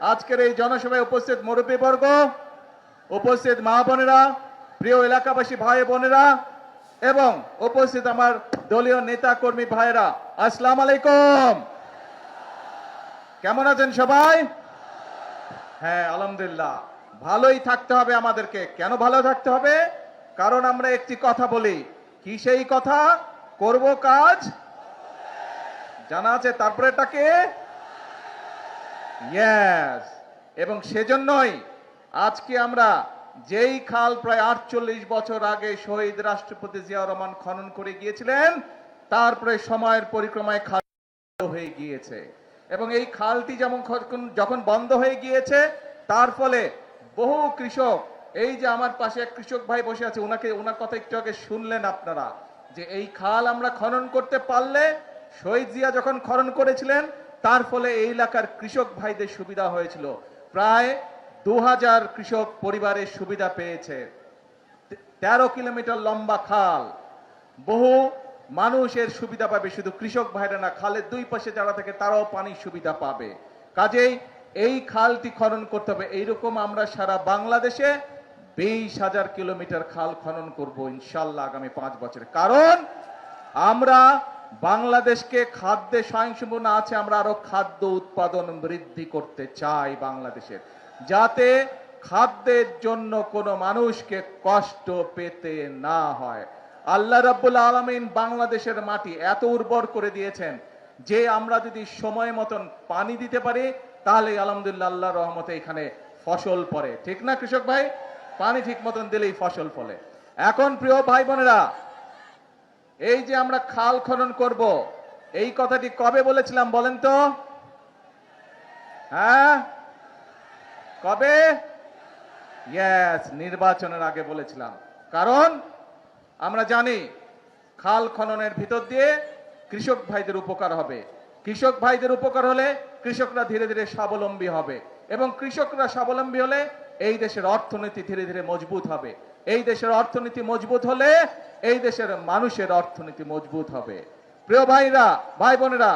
আজকের এই জনসভায় উপস্থিত মুরব্বীবর্গ, উপস্থিত মা বোনেরা, প্রিয় এলাকাবাসী ভাই বোনেরা এবং উপস্থিত আমার দলীয় নেতা কর্মী ভাইরা, আসসালামু আলাইকুম। কেমন আছেন সবাই? হ্যাঁ, আলহামদুলিল্লাহ। ভালোই থাকতে হবে আমাদেরকে। কেন ভালো থাকতে হবে? কারণ আমরা একটি কথা বলি, কি সেই কথা? করব কাজ জানা আছে, তারপরে এটাকে ইয়েস। এবং সেজন্যই আজকে আমরা যেই খাল প্রায় 48 বছর আগে শহীদ রাষ্ট্রপতি জিয়াউর রহমান খনন করে গিয়েছিলেন, তারপরে সময়ের পরিক্রমায় খাল হয়ে গিয়েছে। এবং এই খালটি যখন বন্ধ হয়ে গিয়েছে, তার ফলে বহু কৃষক, এই যে আমার পাশে এক কৃষক ভাই বসে আছে, ওনার কথা একটু আগে শুনলেন আপনারা, যে এই খাল আমরা খনন করতে পারলে, শহীদ জিয়া যখন খনন করেছিলেন তার ফলে এই এলাকার কৃষক ভাইদের সুবিধা হয়েছিল। প্রায় 2000 কৃষক পরিবারের সুবিধা পেয়েছে। 13 কিলোমিটার লম্বা খাল, বহু মানুষের সুবিধা পাবে, শুধু কৃষক ভাইরা না, খালের দুই পাশে যারা থাকে তারাও পানির সুবিধা পাবে। কাজেই এই খালটি খনন করতে হবে। এইরকম আমরা সারা বাংলাদেশে 20,000 কিলোমিটার খাল খনন করব ইনশাল্লাহ আগামী 5 বছরে। কারণ আমরা বাংলাদেশকে খাদ্যে স্বয়ংসম্পূর্ণ আছে, আমরা আরো খাদ্য উৎপাদন বৃদ্ধি করতে চাই বাংলাদেশের, যাতে খাদ্যের জন্য কোনো মানুষকে কষ্ট পেতে না হয়। আল্লাহ রাব্বুল আলামিন বাংলাদেশের মাটি এত উর্বর করে দিয়েছেন যে আমরা যদি সময় মতন পানি দিতে পারি তাহলে আলহামদুলিল্লাহ আল্লাহর রহমতে এখানে ফসল পড়ে। ঠিক না কৃষক ভাই? পানি ঠিক মতন দিলেই ফসল ফলে। এখন প্রিয় ভাই বোনেরা, এই যে আমরা খাল খনন করব, এই কথাটি কবে বলেছিলাম বলেন তো? হ্যাঁ, কবে? ইয়েস, নির্বাচনের আগে বলেছিলাম। কারণ আমরা জানি খাল খননের ভিতর দিয়ে কৃষক ভাইদের উপকার হবে। কৃষক ভাইদের উপকার হলে কৃষকরা ধীরে ধীরে স্বাবলম্বী হবে, এবং কৃষকরা স্বাবলম্বী হলে এই দেশের অর্থনীতি ধীরে ধীরে মজবুত হবে। এই দেশের অর্থনীতি মজবুত হলে এই দেশের মানুষের অর্থনীতি মজবুত হবে। প্রিয় ভাইরা, ভাই বোনেরা,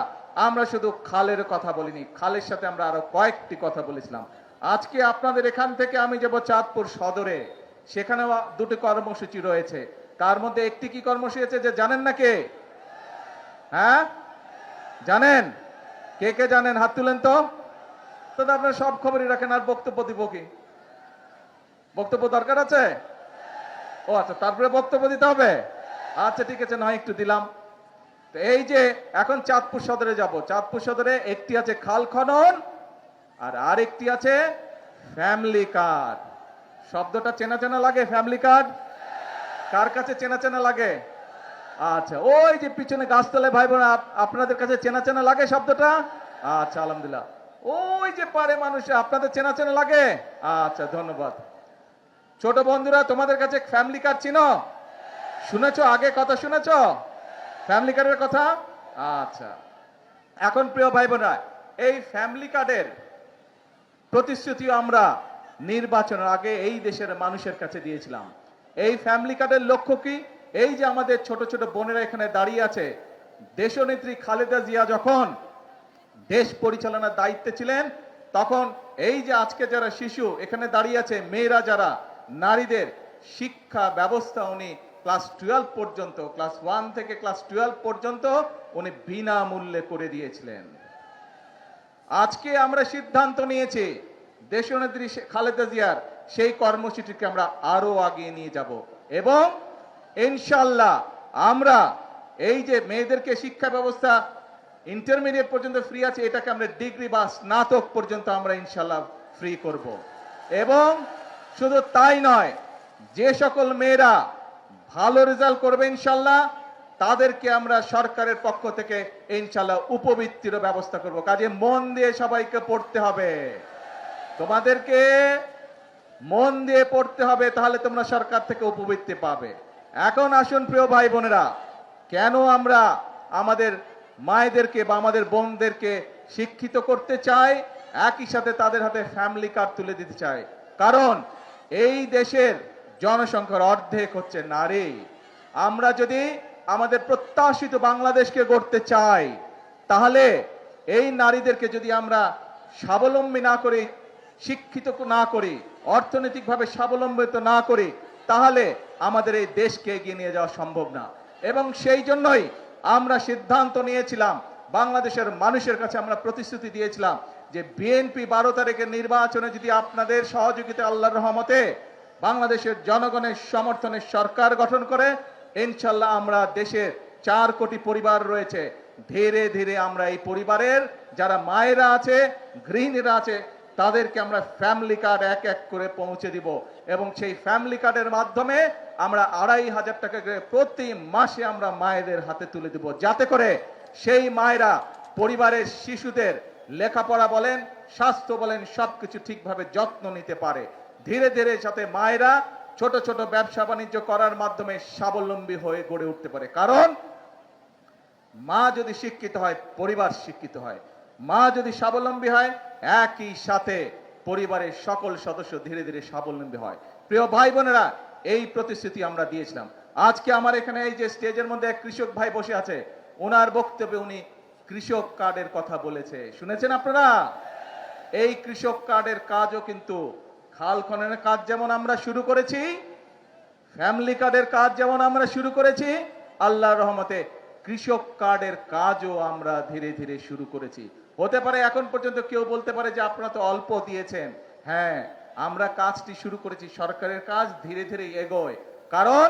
আমরা শুধু খালের কথা বলিনি, খালের সাথে আমরা আরো কয়েকটি কথা বলেছিলাম। আজকে আপনাদের এখান থেকে আমি যাব চাঁদপুর সদরে, সেখানেও দুটি কর্মসূচি রয়েছে। তার মধ্যে একটি কি কর্মসূচি আছে যে জানেন না কে? হ্যাঁ, জানেন? কে কে জানেন? হাত তুলেন তো। তো আপনারা সব খবরই রাখেন, আর বক্তব্য দিব কি? বক্তব্য দরকার আছে? ও আচ্ছা, তারপরে বক্তব্য দিতে হবে। আচ্ছা ঠিক আছে, নয় একটু দিলাম। তো এই যে এখন চাঁদপুর সদরে যাব, চাঁদপুর সদরে একটি আছে খাল খনন আর আরেকটি আছে ফ্যামিলি কার্ড। শব্দটা চেনা চেনা লাগে? ফ্যামিলি কার্ড কার কাছে চেনা চেনা লাগে? আচ্ছা, ওই যে পিছনে গাছতলায় ভাই বোন, আপনাদের কাছে চেনা চেনা লাগে শব্দটা? আচ্ছা আলহামদুলিল্লাহ। ওই যে পারে মানুষ, আপনাদের চেনা চেনা লাগে? আচ্ছা ধন্যবাদ। ছোট বন্ধুরা, তোমাদের কাছে ফ্যামিলি কার্ড চিনো? শুনেছো? আগে কথা শুনেছো ফ্যামিলি কার্ডের কথা? আচ্ছা, এখন প্রিয় ভাই বোনরা, এই ফ্যামিলি কার্ডের প্রতিশ্রুতি আমরা নির্বাচনের আগে এই দেশের মানুষের কাছে দিয়েছিলাম। এই ফ্যামিলি কার্ডের লক্ষ্য কি? এই যে আমাদের ছোট ছোট বোনেরা এখানে দাঁড়িয়ে আছে, দেশনেত্রী খালেদা জিয়া যখন দেশ পরিচালনার দায়িত্বে ছিলেন, তখন এই যে আজকে যারা শিশু এখানে দাঁড়িয়ে আছে, মেয়েরা যারা, নারীদের শিক্ষা ব্যবস্থা উনি ক্লাস 12 পর্যন্ত, ক্লাস 1 থেকে ক্লাস 12 পর্যন্ত উনি বিনামূল্যে করে দিয়েছিলেন। আজকে আমরা সিদ্ধান্ত নিয়েছি দেশনেত্রী খালেদা জিয়ার সেই কর্মসূচিকে আমরা আরো আগিয়ে নিয়ে যাব, এবং ইনশাআল্লাহ আমরা এই যে মেয়েদেরকে শিক্ষা ব্যবস্থা ইন্টারমিডিয়েট পর্যন্ত ফ্রি আছে, এটাকে আমরা ডিগ্রি বা স্নাতক পর্যন্ত আমরা ইনশাআল্লাহ ফ্রি করব। এবং শুধু তাই নয়, যে সকল মেয়েরা ভালো রেজাল্ট করবে ইনশাআল্লাহ তাদেরকে আমরা সরকারের পক্ষ থেকে ইনশাআল্লাহ উপবৃত্তির ব্যবস্থা করব। কাজে মন দিয়ে সবাইকে পড়তে হবে, তোমাদেরকে মন দিয়ে পড়তে হবে, তাহলে তোমরা সরকার থেকে উপবৃত্তি পাবে। এখন আসুন প্রিয় ভাই বোনেরা, কেন আমরা আমাদের মায়েদেরকে বা আমাদের বোনদেরকে শিক্ষিত করতে চাই, একই সাথে তাদের হাতে ফ্যামিলি কার্ড তুলে দিতে চাই? কারণ এই দেশের জনসংখ্যার অর্ধেক হচ্ছে নারী। আমরা যদি আমাদের প্রত্যাশিত বাংলাদেশকে গড়তে চাই, তাহলে এই নারীদেরকে যদি আমরা স্বাবলম্বী না করে, শিক্ষিত না করে, অর্থনৈতিকভাবে স্বাবলম্বিত না করে, তাহলে আমাদের এই দেশকে এগিয়ে নিয়ে যাওয়া সম্ভব না। এবং সেই জন্যই আমরা সিদ্ধান্ত নিয়েছিলাম, বাংলাদেশের মানুষের কাছে আমরা প্রতিশ্রুতি দিয়েছিলাম যে বিএনপি 12 তারিখের নির্বাচনে যদি আপনাদের সহযোগিতা, আল্লাহর রহমতে বাংলাদেশের জনগণের সমর্থনে সরকার গঠন করে, ইনশাল্লাহ আমরা দেশের 4 কোটি পরিবার রয়েছে, ধীরে ধীরে আমরা এই পরিবারের যারা মায়েরা আছে, গৃহিণীরা আছে, তাদেরকে আমরা ফ্যামিলি কার্ড এক এক করে পৌঁছে দিব। এবং সেই ফ্যামিলি কার্ডের মাধ্যমে আমরা 2,500 টাকা করে প্রতি মাসে আমরা মায়েদের হাতে তুলে দিব, যাতে করে সেই মায়েরা পরিবারের শিশুদের লেখাপড়া বলেন, স্বাস্থ্য বলেন, সবকিছু ঠিকভাবে যত্ন নিতে পারে। ধীরে ধীরে যাতে মায়েরা ছোট ছোট ব্যবসা বাণিজ্য করার মাধ্যমে স্বাবলম্বী হয়ে গড়ে উঠতে পারে। কারণ মা যদি শিক্ষিত হয়, পরিবার শিক্ষিত হয়। মা যদি স্বাবলম্বী হয়, একই সাথে পরিবারের সকল সদস্য ধীরে ধীরে স্বাবলম্বী হয়। প্রিয় ভাই বোনেরা, এই প্রতিশ্রুতি আমরা দিয়েছিলাম। আজকে আমার এখানে এই যে স্টেজের মধ্যে এক কৃষক ভাই বসে আছে, ওনার বক্তব্যে উনি কৃষক কার্ডের কথা বলেছে, শুনেছেন আপনারা? এই কৃষক কার্ডের কাজও কিন্তু খাল খননের কাজ যেমন আমরা শুরু করেছি, ফ্যামিলি কার্ডের কাজ যেমন আমরা শুরু করেছি, আল্লাহর রহমতে কৃষক কার্ডের কাজও আমরা ধীরে ধীরে শুরু করেছি। হতে পারে এখন পর্যন্ত কেউ বলতে পারে যে আপনারা তো অল্প দিয়েছেন। হ্যাঁ, আমরা কাজটি শুরু করেছি, সরকারের কাজ ধীরে ধীরে এগোয়। কারণ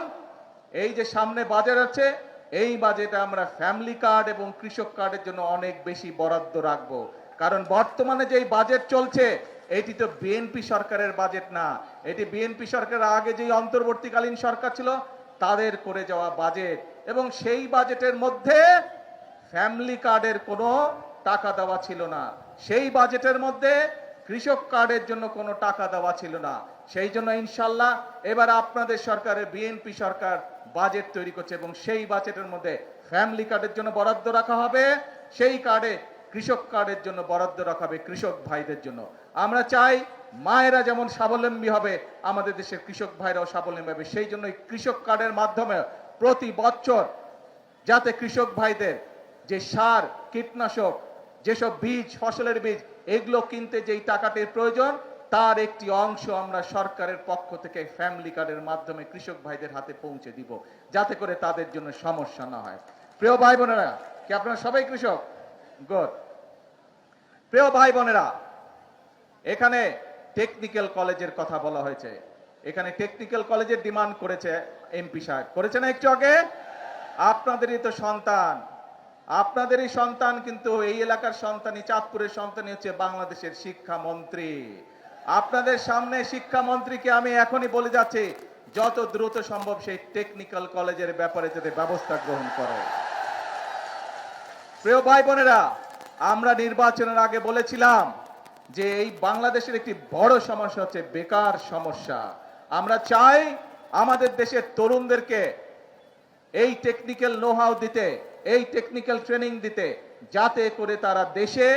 এই যে সামনে বাজেট আছে, এই বাজেটে আমরা ফ্যামিলি কার্ড এবং কৃষক কার্ডের জন্য অনেক বেশি বরাদ্দ রাখবো। কারণ বর্তমানে যেই বাজেট চলছে, এটি তো বিএনপি সরকারের বাজেট না, এটি বিএনপি সরকারের আগে যেই অন্তর্বর্তীকালীন সরকার ছিল তাদের করে যাওয়া বাজেট। এবং সেই বাজেটের মধ্যে ফ্যামিলি কার্ডের কোনো টাকা দেওয়া ছিল না, সেই বাজেটের মধ্যে কৃষক কার্ডের জন্য কোনো টাকা দেওয়া ছিল না। সেই জন্য ইনশাল্লাহ এবার আপনাদের সরকারের বিএনপি সরকার বাজেট তৈরি করছে এবং সেই বাজেটের মধ্যে ফ্যামিলি কার্ডের জন্য বরাদ্দ রাখা হবে, সেই কার্ডে কৃষক কার্ডের জন্য বরাদ্দ রাখা হবে কৃষক ভাইদের জন্য। আমরা চাই মায়েরা যেমন স্বাবলম্বী হবে, আমাদের দেশের কৃষক ভাইরাও স্বাবলম্বী হবে। সেই জন্য কৃষক কার্ডের মাধ্যমে প্রতি বছর যাতে কৃষক ভাইদের যে সার, কীটনাশক, যেসব বীজ, ফসলের বীজ, এগুলো কিনতে যেই টাকাটির প্রয়োজন, তার একটি অংশ আমরা সরকারের পক্ষ থেকে ফ্যামিলি কার্ডের মাধ্যমে কৃষক ভাইদের হাতে পৌঁছে দিব, যাতে করে তাদের জন্য সমস্যা না হয়। প্রিয় ভাই বোনেরা, কি আপনারা সবাই কৃষক? গুড। প্রিয় ভাই বোনেরা, এখানে টেকনিক্যাল কলেজের কথা বলা হয়েছে। এখানে টেকনিক্যাল কলেজের ডিমান্ড করেছে এমপি সাহেব, করেছে না একটু আগে? আপনাদেরই তো সন্তান, আপনাদেরই সন্তান, কিন্তু এই এলাকার সন্তানই, চাঁদপুরের সন্তানই হচ্ছে বাংলাদেশের শিক্ষামন্ত্রী। আপনাদের সামনে শিক্ষামন্ত্রীকে আমি এখনই বলে যাচ্ছি, যত দ্রুত সম্ভব সেই টেকনিক্যাল কলেজের ব্যাপারে যাতে ব্যবস্থা গ্রহণ করে। প্রিয় ভাই বোনেরা, আমরা নির্বাচনের আগে বলেছিলাম যে এই বাংলাদেশের একটি বড় সমস্যা হচ্ছে বেকার সমস্যা। আমরা চাই আমাদের দেশের তরুণদেরকে এই টেকনিক্যাল নো-হাউ দিতে, এই টেকনিক্যাল ট্রেনিং দিতে, যাতে করে তারা দেশে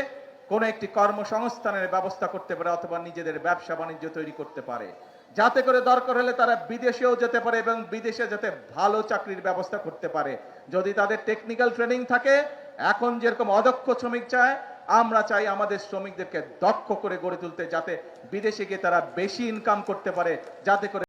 কোনো একটি কর্মসংস্থানের ব্যবস্থা করতে পারে অথবা নিজেদের ব্যবসা বাণিজ্য তৈরি করতে পারে, যাতে করে দরকার হলে তারা বিদেশেও যেতে পারে এবং বিদেশে যাতে ভালো চাকরির ব্যবস্থা করতে পারে। যদি তাদের টেকনিক্যাল ট্রেনিং থাকে, এখন যেরকম অদক্ষ শ্রমিক চায়, আমরা চাই আমাদের শ্রমিকদেরকে দক্ষ করে গড়ে তুলতে, যাতে বিদেশে গিয়ে তারা বেশি ইনকাম করতে পারে, যাতে করে